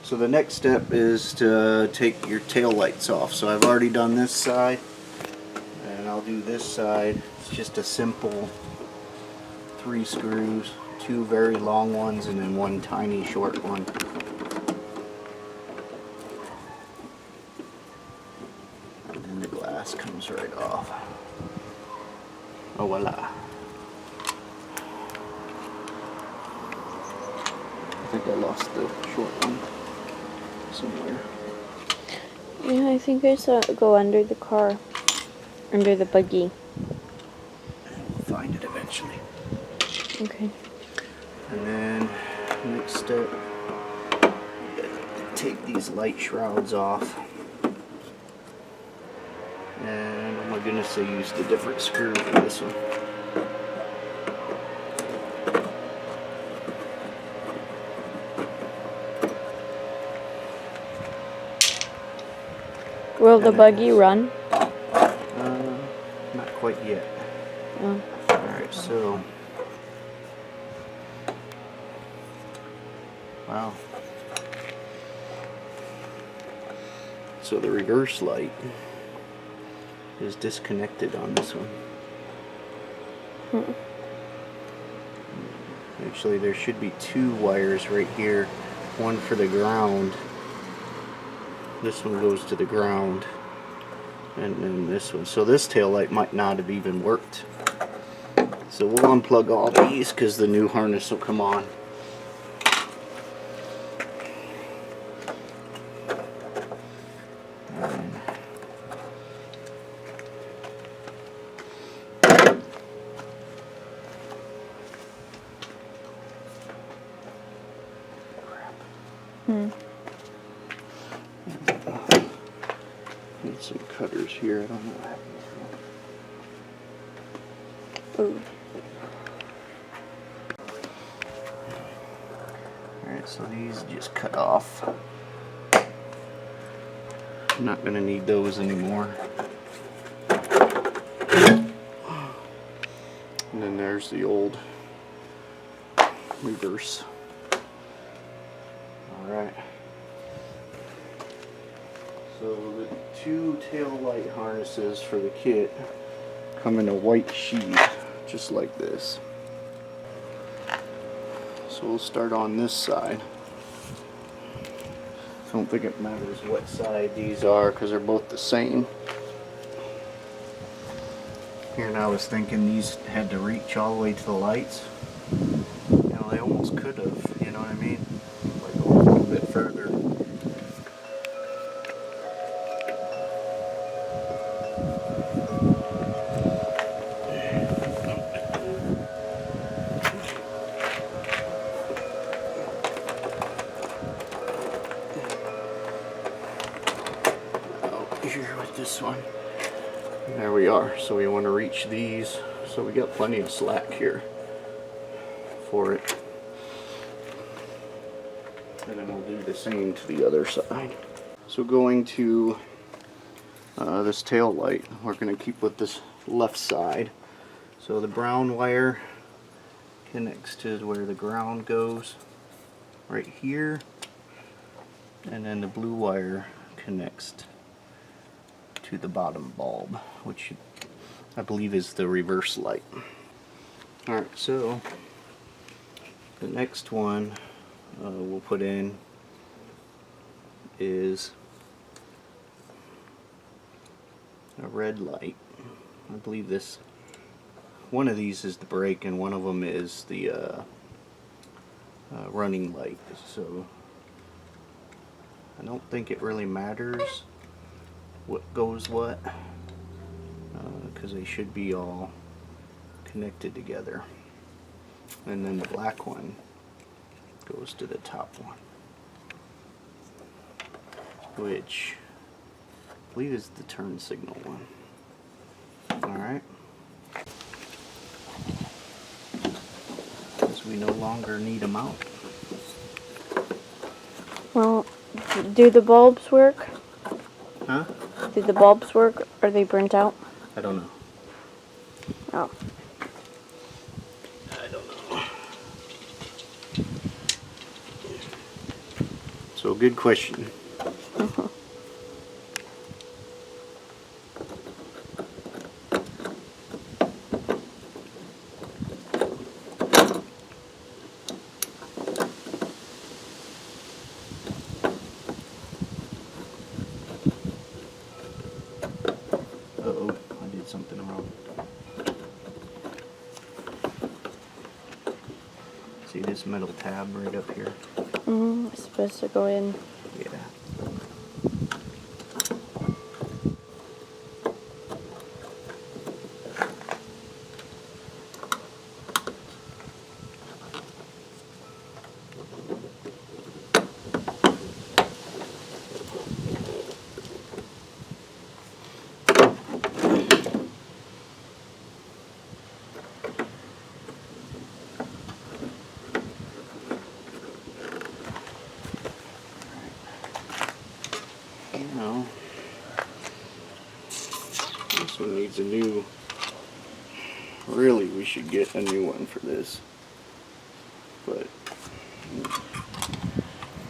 So the next step is to take your tail lights off. So I've already done this side, and I'll do this side. It's just a simple 3 screws, 2 very long ones and then 1 tiny short one. And then the glass comes right off. Oh voila. I think I lost the short one somewhere. Yeah, I think I saw it go under the car. Under the buggy. We'll find it eventually. Okay. And then next step, take these light shrouds off. And oh my goodness, I used a different screw for this one. Will the buggy run? Not quite yet. Oh. Alright, so wow. So the reverse light is disconnected on this one. Actually, there should be 2 wires right here. One for the ground. This one goes to the ground. And then this one. So this tail light might not have even worked. So we'll unplug all these because the new harness will come on. Need some cutters here. I don't know what happened. Ooh. Alright, so these just cut off. I'm not going to need those anymore. And then there's the old reverse. Alright. So the 2 tail light harnesses for the kit come in a white sheet, just like this. So we'll start on this side. I don't think it matters what side these are because they're both the same. Here, and I was thinking these had to reach all the way to the lights. You know, they almost could have, you know what I mean? Like go a little bit further. Here with this one. There we are. So we want to reach these. So we got plenty of slack here for it. And then we'll do the same to the other side. So going to this tail light, we're going to keep with this left side. So the brown wire connects to where the ground goes, right here. And then the blue wire connects to the bottom bulb, which I believe is the reverse light. Alright, so the next one we'll put in is a red light. I believe this, one of these is the brake and one of them is the running light. So I don't think it really matters what goes what, because they should be all connected together. And then the black one goes to the top one, which I believe is the turn signal one. Alright, because we no longer need them out. Well, do the bulbs work? Huh? Did the bulbs work? Are they burnt out? I don't know. Oh. I don't know. So good question. Uh-oh, I did something wrong. See this metal tab right up here? It's supposed to go in. Yeah. No. This one needs a new. Really, we should get a new one for this. But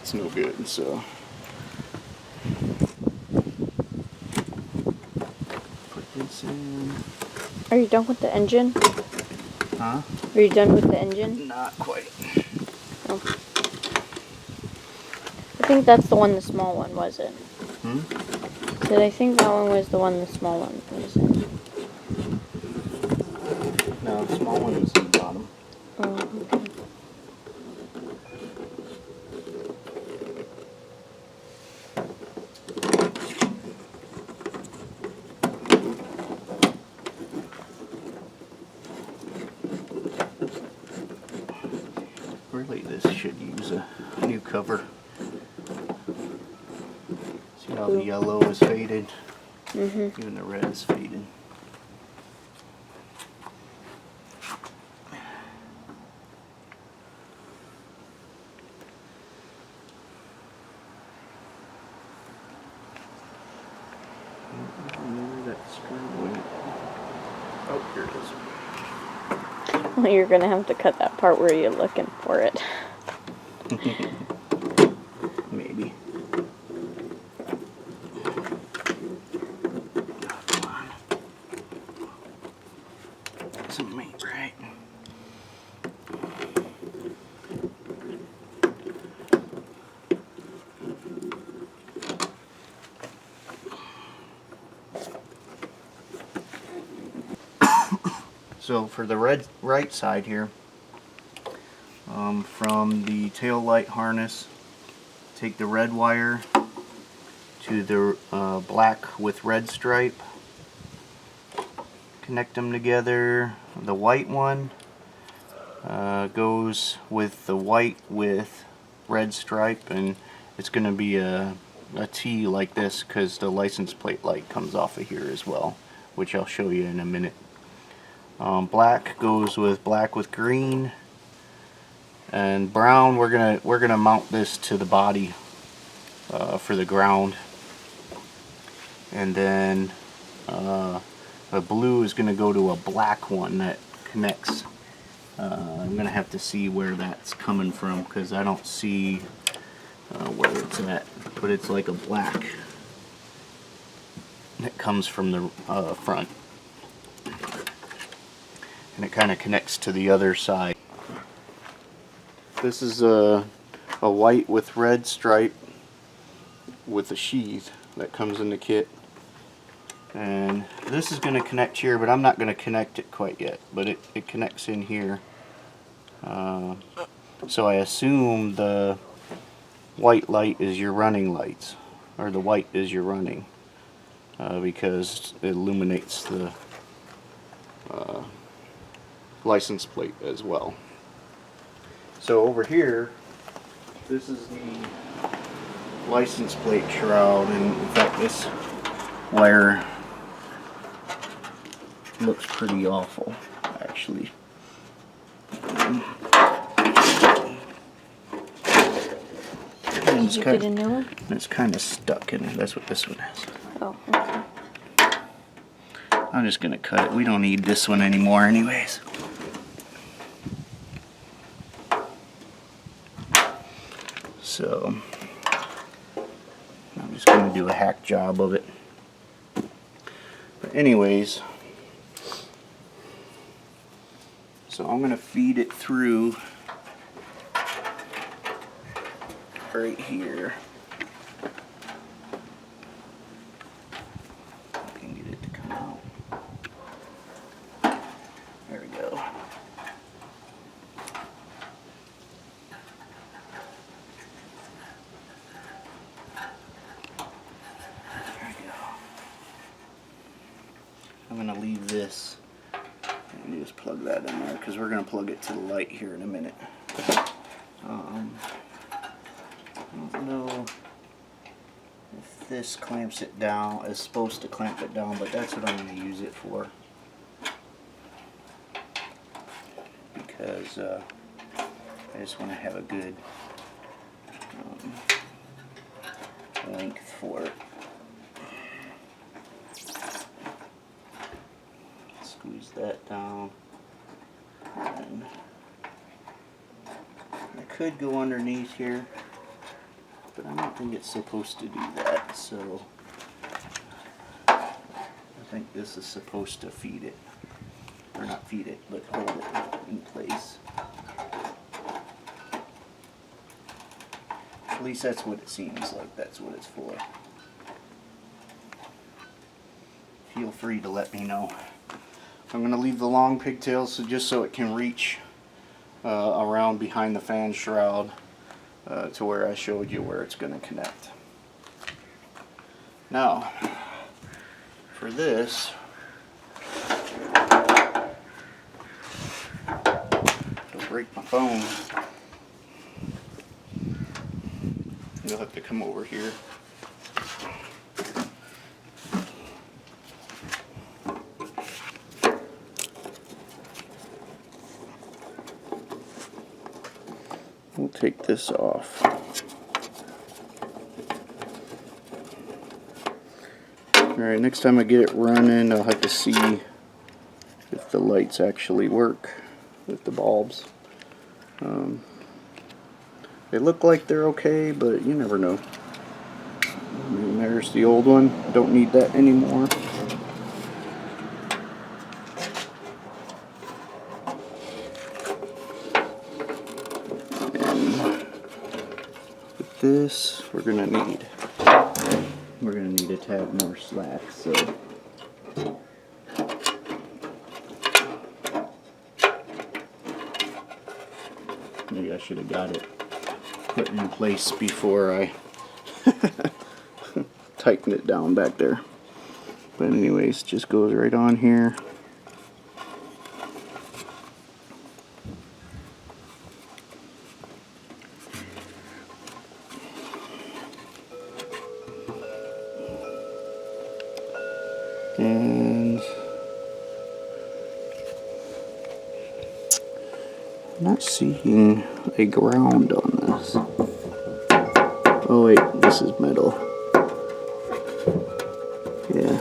it's no good, so. Put this in. Are you done with the engine? Huh? Are you done with the engine? Not quite. Oh. I think that's the one, the small one, was it? Did I think that one was the one, the small one, was it? No, the small one was in the bottom. Oh, okay. Really, this should use a new cover. See how the yellow is faded? Even the red is faded. Where that screw went. Oh, here it is. Well, you're gonna have to cut that part where you're looking for it. Maybe. Oh, come on. Something ain't right. So for the right side here, from the tail light harness, take the red wire to the black with red stripe, connect them together. The white one goes with the white with red stripe, and it's going to be a T like this because the license plate light comes off of here as well, which I'll show you in a minute. Black goes with black with green, and brown we're gonna mount this to the body for the ground, and then the blue is gonna go to a black one that connects. I'm gonna have to see where that's coming from because I don't see where it's at, but it's like a black that comes from the front. And it kind of connects to the other side. This is a white with red stripe with a sheath that comes in the kit. And this is going to connect here, but I'm not going to connect it quite yet. But it connects in here. So I assume the white light is your running lights, or the white is your running, because it illuminates the license plate as well. So over here, this is the license plate shroud, and in fact this wire looks pretty awful actually. Did you get a new one? It's kind of stuck in it. That's what this one is. Oh, okay. I'm just gonna cut it. We don't need this one anymore anyways. So just going to do a hack job of it. But anyways, so I'm going to feed it through right here. I can get it to come out. There we go. I'm going to leave this and just plug that in there because we're going to plug it to the light here in a minute. I don't know if this clamps it down. It's supposed to clamp it down, but that's what I'm going to use it for. Because I just want to have a good length for it. Squeeze that down. And I could go underneath here, but I don't think it's supposed to do that, so I think this is supposed to feed it. Or not feed it, but hold it in place. At least that's what it seems like. That's what it's for. Feel free to let me know. I'm going to leave the long pigtails just so it can reach around behind the fan shroud to where I showed you where it's going to connect. Now, for this, it'll break my phone. You'll have to come over here. We'll take this off. Alright, next time I get it running, I'll have to see if the lights actually work with the bulbs. They look like they're okay, but you never know. And there's the old one. Don't need that anymore. And with this, we're gonna need a tad more slack. So maybe I should have got it put in place before I tighten it down back there. But anyways, just goes right on here. And I'm not seeing a ground on this. Oh wait, this is metal. Yeah.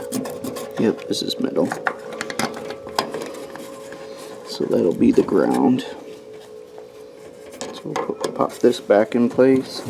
Yep, this is metal. So that'll be the ground. So we'll pop this back in place.